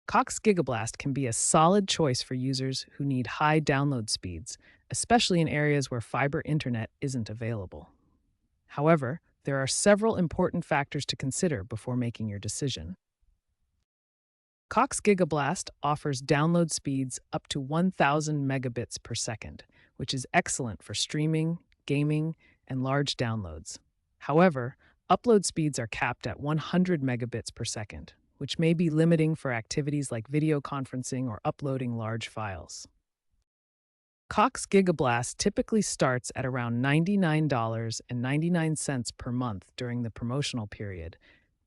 Cox Gigablast can be a solid choice for users who need high download speeds, especially in areas where fiber internet isn't available. However, there are several important factors to consider before making your decision. Cox Gigablast offers download speeds up to 1,000 megabits per second, which is excellent for streaming, gaming, and large downloads. However, upload speeds are capped at 100 megabits per second, which may be limiting for activities like video conferencing or uploading large files. Cox Gigablast typically starts at around $99.99 per month during the promotional period,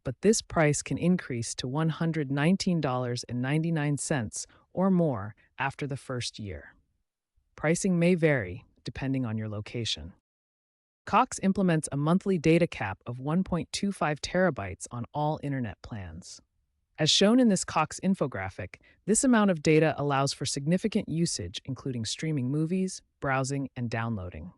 but this price can increase to $119.99 or more after the first year. Pricing may vary depending on your location. Cox implements a monthly data cap of 1.25 terabytes on all internet plans. As shown in this Cox infographic, this amount of data allows for significant usage, including streaming movies, browsing, and downloading.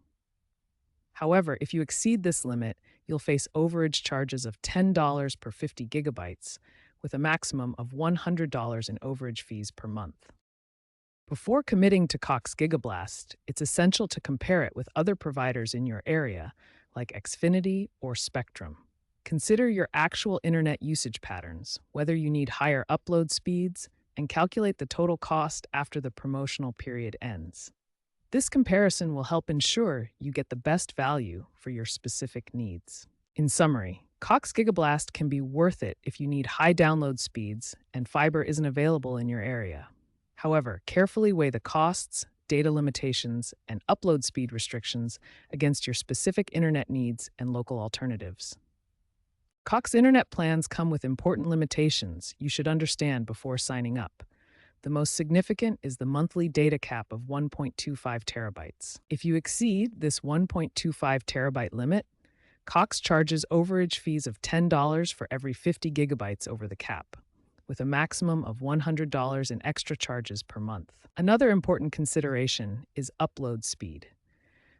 However, if you exceed this limit, you'll face overage charges of $10 per 50 gigabytes, with a maximum of $100 in overage fees per month. Before committing to Cox Gigablast, it's essential to compare it with other providers in your area, like Xfinity or Spectrum. Consider your actual internet usage patterns, whether you need higher upload speeds, and calculate the total cost after the promotional period ends. This comparison will help ensure you get the best value for your specific needs. In summary, Cox Gigablast can be worth it if you need high download speeds and fiber isn't available in your area. However, carefully weigh the costs, data limitations, and upload speed restrictions against your specific internet needs and local alternatives. Cox internet plans come with important limitations you should understand before signing up. The most significant is the monthly data cap of 1.25 terabytes. If you exceed this 1.25 terabyte limit, Cox charges overage fees of $10 for every 50 gigabytes over the cap, with a maximum of $100 in extra charges per month. Another important consideration is upload speed.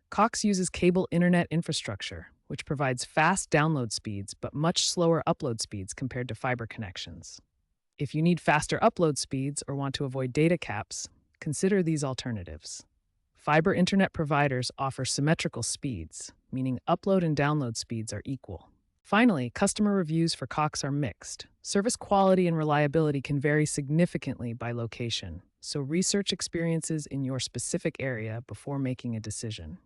Cox uses cable internet infrastructure, which provides fast download speeds but much slower upload speeds compared to fiber connections. If you need faster upload speeds or want to avoid data caps, consider these alternatives. Fiber internet providers offer symmetrical speeds, meaning upload and download speeds are equal. Finally, customer reviews for Cox are mixed. Service quality and reliability can vary significantly by location, so research experiences in your specific area before making a decision.